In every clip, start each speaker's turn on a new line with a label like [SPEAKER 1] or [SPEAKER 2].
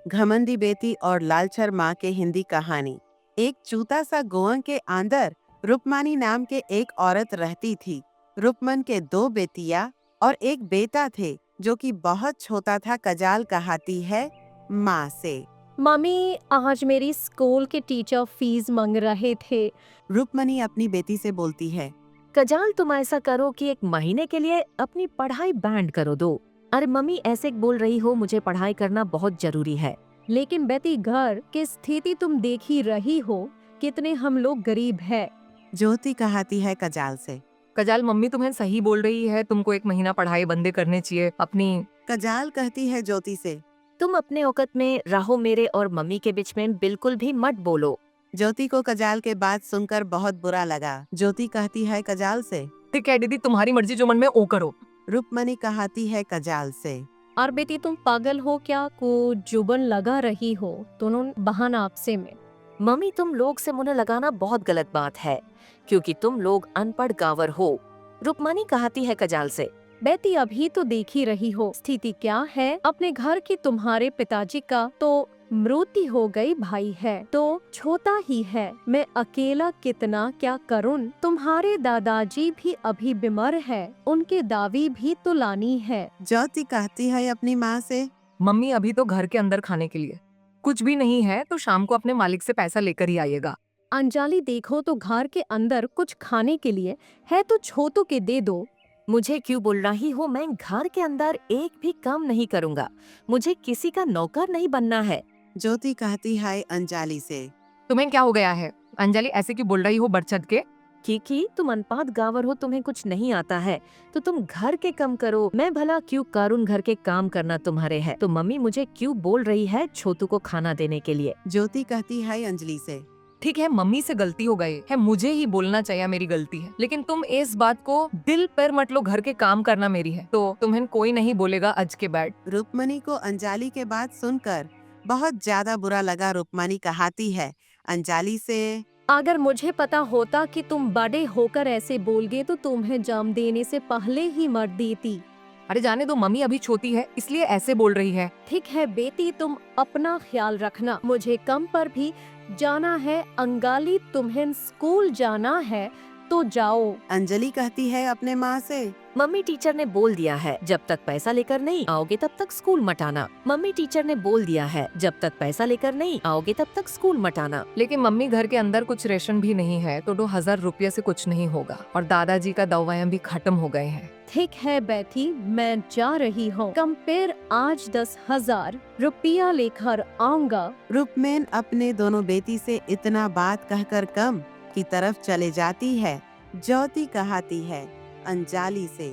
[SPEAKER 1] घमंडी बेटी और लालचर माँ के हिंदी कहानी। एक छोटा सा गोवा के अंदर रुक्मणी नाम के एक औरत रहती थी। रुक्मन के दो बेटियां और एक बेटा थे जो कि बहुत छोटा था। कजाल कहती है माँ से,
[SPEAKER 2] मम्मी आज मेरी स्कूल के टीचर फीस मांग रहे थे।
[SPEAKER 1] रुक्मणी अपनी बेटी से बोलती है,
[SPEAKER 3] कजाल तुम ऐसा करो कि एक महीने के लिए अपनी पढ़ाई बैंड करो दो। अरे मम्मी ऐसे बोल रही हो, मुझे पढ़ाई करना बहुत जरूरी है।
[SPEAKER 2] लेकिन बेटी घर की स्थिति तुम देख ही रही हो, कितने हम लोग गरीब है।
[SPEAKER 1] ज्योति कहती है कजाल से।
[SPEAKER 4] कजाल मम्मी तुम्हें सही बोल रही है, तुमको एक महीना पढ़ाई बंद करने चाहिए अपनी।
[SPEAKER 1] कजाल कहती है ज्योति से।
[SPEAKER 3] तुम अपने औकत में रहो, मेरे और मम्मी के बीच में बिल्कुल भी मत बोलो।
[SPEAKER 1] ज्योति को कजाल के बात सुनकर बहुत बुरा लगा। ज्योति कहती है कजाल से,
[SPEAKER 4] ठीक है दीदी, तुम्हारी मर्जी, जो मन में ओ करो।
[SPEAKER 1] रुक्मणी कहती है कजाल से,
[SPEAKER 2] और बेटी तुम पागल हो क्या, को जुबन लगा रही हो दोनों बहन आपसे में।
[SPEAKER 3] मम्मी तुम लोग से मुंह लगाना बहुत गलत बात है, क्योंकि तुम लोग अनपढ़ गांवर हो। रुक्मणी कहती है कजाल से।
[SPEAKER 2] बेटी अभी तो देख ही रही हो स्थिति क्या है अपने घर की। तुम्हारे पिताजी का तो मृत्यु हो गई, भाई है तो छोटा ही है, मैं अकेला कितना क्या करूं। तुम्हारे दादाजी भी अभी बीमार है, उनके दावी भी तो लानी है।
[SPEAKER 1] ज्योति कहती है अपनी माँ से,
[SPEAKER 4] मम्मी अभी तो घर के अंदर खाने के लिए कुछ भी नहीं है, तो शाम को अपने मालिक से पैसा लेकर ही आइएगा।
[SPEAKER 2] अंजलि देखो तो घर के अंदर कुछ खाने के लिए है तो छोटू के दे दो।
[SPEAKER 3] मुझे क्यों बोल रही हो, मैं घर के अंदर एक भी काम नहीं करूँगा। मुझे किसी का नौकर नहीं बनना है।
[SPEAKER 1] ज्योति कहती है अंजलि से।
[SPEAKER 4] तुम्हें क्या हो गया है अंजलि, ऐसे क्यों बोल रही हो बढ़ चढ़ के?
[SPEAKER 3] क्योंकि तुम अनपढ़ गांवर हो, तुम्हें कुछ नहीं आता है, तो तुम घर के काम करो। मैं भला क्यों करूँ, घर के काम करना तुम्हारे है। तो मम्मी मुझे क्यों बोल रही है छोटू को खाना देने के लिए।
[SPEAKER 1] ज्योति कहती है अंजलि से,
[SPEAKER 4] ठीक है मम्मी से गलती हो गई है, मुझे ही बोलना चाहिए मेरी गलती है, लेकिन तुम इस बात को दिल पर मत लो। घर के काम करना मेरी है, तो तुम्हें कोई नहीं बोलेगा आज के बाद।
[SPEAKER 1] रुक्मणी को अंजलि के बात सुनकर बहुत ज्यादा बुरा लगा। रुक्मणी कहती है अंजलि से,
[SPEAKER 2] अगर मुझे पता होता कि तुम बड़े होकर ऐसे बोलगे तो तुम्हें जन्म देने से पहले ही मर देती।
[SPEAKER 4] अरे जाने दो, मम्मी अभी छोटी है इसलिए ऐसे बोल रही है।
[SPEAKER 2] ठीक है बेटी, तुम अपना ख्याल रखना। मुझे कम पर भी जाना है। अंगाली तुम्हें स्कूल जाना है तो जाओ।
[SPEAKER 1] अंजलि कहती है अपने माँ से,
[SPEAKER 3] मम्मी टीचर ने बोल दिया है जब तक पैसा लेकर नहीं आओगे तब तक स्कूल मत आना। मम्मी टीचर ने बोल दिया है जब तक पैसा लेकर नहीं आओगे तब तक स्कूल मत आना।
[SPEAKER 4] लेकिन मम्मी घर के अंदर कुछ रेशन भी नहीं है, तो 2000 रुपये से कुछ नहीं होगा, और दादाजी का दवाइयाँ भी खत्म हो गए हैं।
[SPEAKER 2] ठीक है बेटी, मैं जा रही हूँ। कम पर आज 10,000 रुपया लेकर आऊंगा।
[SPEAKER 1] रुक्मैन अपने दोनों बेटी से इतना बात कहकर कम की तरफ चले जाती है। ज्योति कहती है अंजलि से,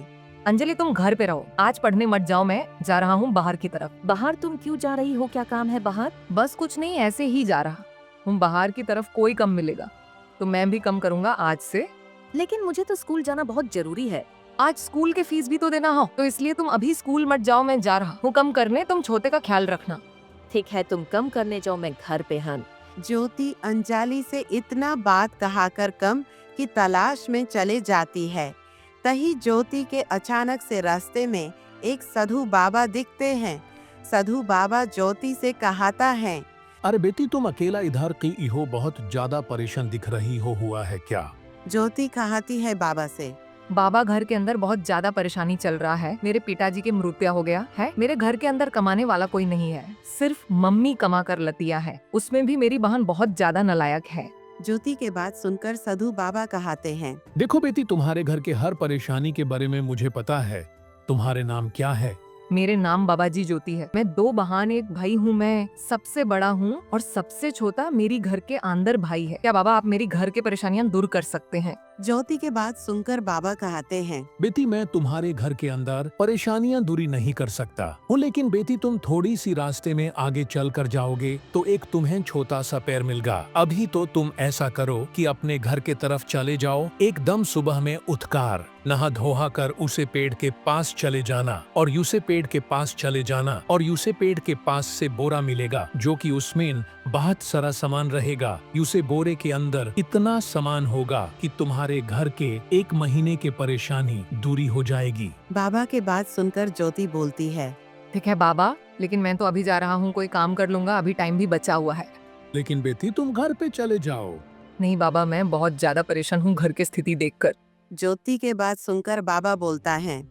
[SPEAKER 4] अंजलि तुम घर पे रहो, आज पढ़ने मत जाओ, मैं जा रहा हूँ बाहर की तरफ।
[SPEAKER 3] बाहर तुम क्यों जा रही हो, क्या काम है बाहर?
[SPEAKER 4] बस कुछ नहीं, ऐसे ही जा रहा हूँ बाहर की तरफ। कोई कम मिलेगा तो मैं भी कम करूँगा आज से।
[SPEAKER 3] लेकिन मुझे तो स्कूल जाना बहुत जरूरी है।
[SPEAKER 4] आज स्कूल के फीस भी तो देना हो, तो इसलिए तुम अभी स्कूल मत जाओ, मैं जा रहा हूँ कम करने। तुम छोटे का ख्याल रखना।
[SPEAKER 3] ठीक है तुम कम करने जाओ, मैं घर पे हूँ।
[SPEAKER 1] ज्योति अंजलि से इतना बात कहाकर कम की तलाश में चले जाती है। तही ज्योति के अचानक से रास्ते में एक साधु बाबा दिखते हैं। साधु बाबा ज्योति से कहता है,
[SPEAKER 5] अरे बेटी तुम अकेला इधर की हो, बहुत ज्यादा परेशान दिख रही हो, हुआ है क्या?
[SPEAKER 1] ज्योति कहती है बाबा से,
[SPEAKER 4] बाबा घर के अंदर बहुत ज्यादा परेशानी चल रहा है। मेरे पिताजी की मृत्यु हो गया है, मेरे घर के अंदर कमाने वाला कोई नहीं है, सिर्फ मम्मी कमा कर लतिया है, उसमें भी मेरी बहन बहुत ज्यादा नालायक है।
[SPEAKER 1] ज्योति के बात सुनकर साधु बाबा कहते हैं,
[SPEAKER 5] देखो बेटी, तुम्हारे घर के हर परेशानी के बारे में मुझे पता है। तुम्हारे नाम क्या है?
[SPEAKER 4] मेरे नाम बाबाजी ज्योति है। मैं 2 बहन 1 भाई हूँ। मैं सबसे बड़ा हूँ और सबसे छोटा मेरी घर के अंदर भाई है। क्या बाबा आप मेरी घर की परेशानियाँ दूर कर सकते हैं?
[SPEAKER 1] ज्योति के बात सुनकर बाबा कहते हैं,
[SPEAKER 5] बेटी मैं तुम्हारे घर के अंदर परेशानियां दूरी नहीं कर सकता हूँ, लेकिन बेटी तुम थोड़ी सी रास्ते में आगे चल कर जाओगे तो एक तुम्हें छोटा सा पेड़ मिलेगा। अभी तो तुम ऐसा करो कि अपने घर के तरफ चले जाओ, एकदम सुबह में उठकर नहा धोहा कर उसे पेड़ के पास चले जाना, और यूसे पेड़ के पास चले जाना, और यूसे पेड़ के पास से बोरा मिलेगा जो कि उसमें बहुत सारा सामान रहेगा। यूसे बोरे के अंदर इतना सामान होगा कि तुम्हारे घर के 1 महीने के परेशानी दूरी हो जाएगी।
[SPEAKER 1] बाबा के बात सुनकर ज्योति बोलती है,
[SPEAKER 4] ठीक है बाबा, लेकिन मैं तो अभी जा रहा हूँ, कोई काम कर लूंगा, अभी टाइम भी बचा हुआ है।
[SPEAKER 5] लेकिन बेटी तुम घर पे चले जाओ।
[SPEAKER 4] नहीं बाबा, मैं बहुत ज्यादा परेशान हूँ घर की स्थिति देखकर।
[SPEAKER 1] ज्योति के बात सुनकर बाबा बोलता है,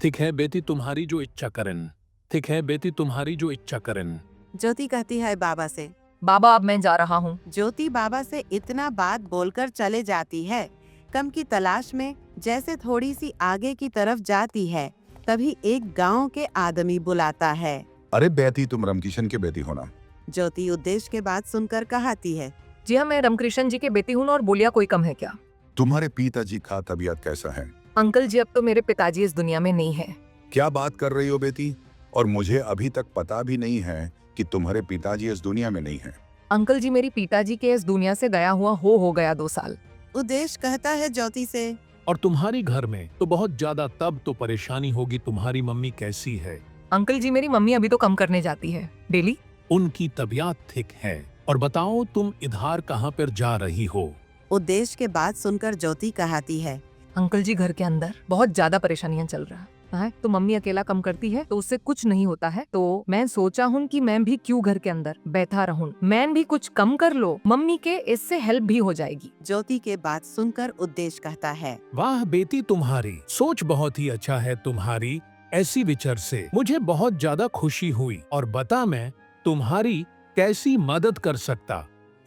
[SPEAKER 5] ठीक है बेटी, तुम्हारी जो इच्छा करें। ठीक है बेटी, तुम्हारी जो इच्छा करें।
[SPEAKER 1] ज्योति कहती है बाबा से।
[SPEAKER 4] बाबा अब मैं जा रहा हूँ।
[SPEAKER 1] ज्योति बाबा से इतना बात बोलकर चले जाती है। कम की तलाश में जैसे थोड़ी सी आगे की तरफ जाती है, तभी एक गांव के आदमी बुलाता है।
[SPEAKER 6] अरे बेटी, तुम रामकिशन के बेटी हो ना?
[SPEAKER 1] ज्योति उद्देश्य के बात सुनकर कहती है,
[SPEAKER 4] जी हाँ, मैं रामकृष्ण जी के बेटी हूँ। और बोलिया कोई कम है क्या?
[SPEAKER 6] तुम्हारे पिताजी का तबीयत कैसा है?
[SPEAKER 4] अंकल जी, अब तो मेरे पिताजी इस दुनिया में नहीं है।
[SPEAKER 6] क्या बात कर रही हो बेटी? और मुझे अभी तक पता भी नहीं है कि तुम्हारे पिताजी इस दुनिया में नहीं है।
[SPEAKER 4] अंकल जी, मेरी पिताजी के इस दुनिया से गया हुआ हो गया 2 साल।
[SPEAKER 1] उद्देश्य कहता है ज्योति से।
[SPEAKER 5] और तुम्हारी घर में तो बहुत ज्यादा तब तो परेशानी होगी। तुम्हारी मम्मी कैसी है?
[SPEAKER 4] अंकल जी, मेरी मम्मी अभी तो कम करने जाती है डेली।
[SPEAKER 5] उनकी तबीयत ठीक है? और बताओ तुम इधर कहाँ पर जा रही हो?
[SPEAKER 1] उद्देश्य के बात सुनकर ज्योति कहती है,
[SPEAKER 4] अंकल जी, घर के अंदर बहुत ज्यादा परेशानियां चल रहा है। तो मम्मी अकेला कम करती है तो उससे कुछ नहीं होता है। तो मैं सोचा हूँ कि मैं भी क्यों घर के अंदर बैठा रहूं, मैं भी कुछ कम कर लो, मम्मी के इससे हेल्प भी हो जाएगी।
[SPEAKER 1] ज्योति के बात सुनकर उद्देश्य कहता है,
[SPEAKER 5] वाह बेटी, तुम्हारी सोच बहुत ही अच्छा है। तुम्हारी ऐसी विचार से मुझे बहुत ज्यादा खुशी हुई। और बता, मैं तुम्हारी कैसी मदद कर सकता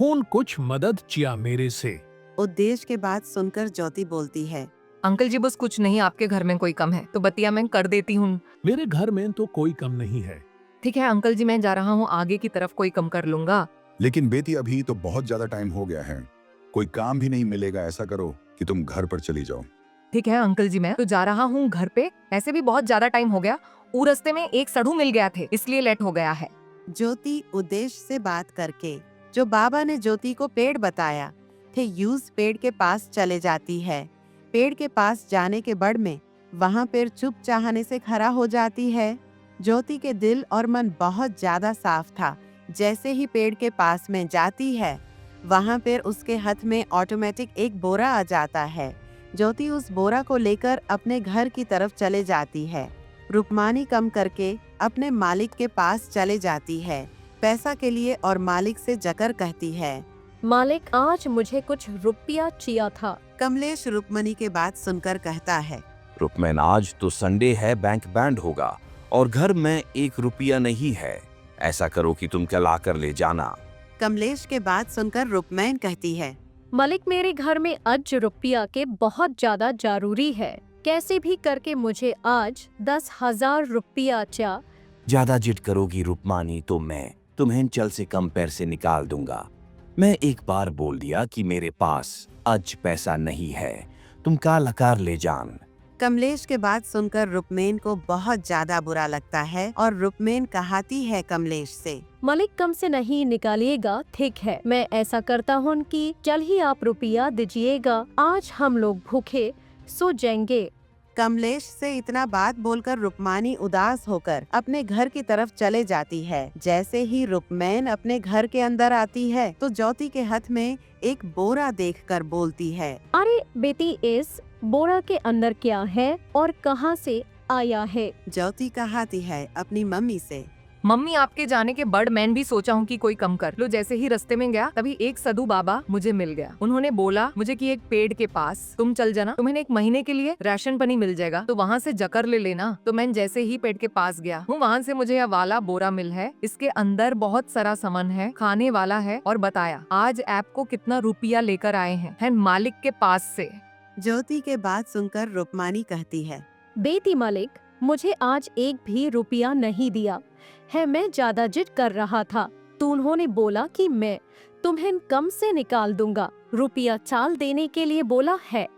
[SPEAKER 5] हूँ? कुछ मदद चाहिए मेरे से?
[SPEAKER 1] उद्देश्य के बात सुनकर ज्योति बोलती है,
[SPEAKER 4] अंकल जी, बस कुछ नहीं, आपके घर में कोई कम है तो बतिया मैं कर देती हूँ।
[SPEAKER 5] मेरे घर में तो कोई कम नहीं है।
[SPEAKER 4] ठीक है अंकल जी, मैं जा रहा हूँ, आगे की तरफ कोई कम कर लूंगा।
[SPEAKER 6] लेकिन बेटी, अभी तो बहुत ज्यादा टाइम हो गया है, कोई काम भी नहीं मिलेगा। ऐसा करो कि तुम घर पर चली जाओ।
[SPEAKER 4] ठीक है अंकल जी, मैं तो जा रहा हूँ घर पे। ऐसे भी बहुत ज्यादा टाइम हो गया, रास्ते में एक सड़ू मिल गया थे, इसलिए लेट हो गया है।
[SPEAKER 1] ज्योति उद्देश्य से बात करके जो बाबा ने ज्योति को पेड़ बताया थे, यूज पेड़ के पास चले जाती है। पेड़ के पास जाने के बड़ में वहाँ पर चुप चाहने से खड़ा हो जाती है। ज्योति के दिल और मन बहुत ज्यादा साफ था। जैसे ही पेड़ के पास में जाती है, वहाँ पर उसके हाथ में ऑटोमेटिक एक बोरा आ जाता है। ज्योति उस बोरा को लेकर अपने घर की तरफ चले जाती है। रुक्मानी कम करके अपने मालिक के पास चले जाती है पैसा के लिए और मालिक से जकर कहती है,
[SPEAKER 2] मालिक, आज मुझे कुछ रुपया चाहिए था।
[SPEAKER 1] कमलेश रुक्मणी के बात सुनकर कहता है,
[SPEAKER 7] रुकमैन, आज तो संडे है, बैंक बैंड होगा और घर में 1 रुपया नहीं है। ऐसा करो कि तुम कल आकर ले जाना।
[SPEAKER 1] कमलेश के बात सुनकर रुक्मैन कहती है,
[SPEAKER 2] मालिक, मेरे घर में आज रुपया के बहुत ज्यादा जरूरी है। कैसे भी करके मुझे आज 10,000 रुपया चाहिए।
[SPEAKER 7] ज्यादा जिद करोगी रुक्मानी तो मैं तुम्हें चल से कम पैसे निकाल दूंगा। मैं एक बार बोल दिया कि मेरे पास आज पैसा नहीं है, तुम काल आकर ले जान।
[SPEAKER 1] कमलेश के बात सुनकर रुक्मैन को बहुत ज्यादा बुरा लगता है और रुक्मैन कहती है कमलेश से,
[SPEAKER 2] मालिक, कम से नहीं निकालिएगा, ठीक है। मैं ऐसा करता हूँ कि चल ही आप रुपया दीजिएगा, आज हम लोग भूखे सो जाएंगे।
[SPEAKER 1] कमलेश से इतना बात बोलकर रुक्मानी उदास होकर अपने घर की तरफ चले जाती है। जैसे ही रुक्मैन अपने घर के अंदर आती है तो ज्योति के हाथ में एक बोरा देखकर बोलती है,
[SPEAKER 2] अरे बेटी, इस बोरा के अंदर क्या है और कहाँ से आया है?
[SPEAKER 1] ज्योति कहती है अपनी मम्मी से,
[SPEAKER 4] मम्मी, आपके जाने के बड़ मैंने भी सोचा हूँ कि कोई कम कर लो। जैसे ही रास्ते में गया तभी एक साधु बाबा मुझे मिल गया। उन्होंने बोला मुझे कि एक पेड़ के पास तुम चल जाना, तुम्हें 1 महीने के लिए राशन पानी मिल जाएगा, तो वहाँ से जकर ले लेना। तो मैं जैसे ही पेड़ के पास गया हूँ, वहाँ से मुझे यह वाला बोरा मिल है। इसके अंदर बहुत सारा सामान है, खाने वाला है, और बताया आज आपको कितना रुपया लेकर आए हैं मालिक के पास से।
[SPEAKER 1] ज्योति के बात सुनकर रुक्मानी कहती है,
[SPEAKER 2] बेटी मालिक, मुझे आज एक भी रुपया नहीं दिया है, मैं ज्यादा जिद कर रहा था तो उन्होंने बोला कि मैं तुम्हें कम से निकाल दूंगा। रुपया चाल देने के लिए बोला है।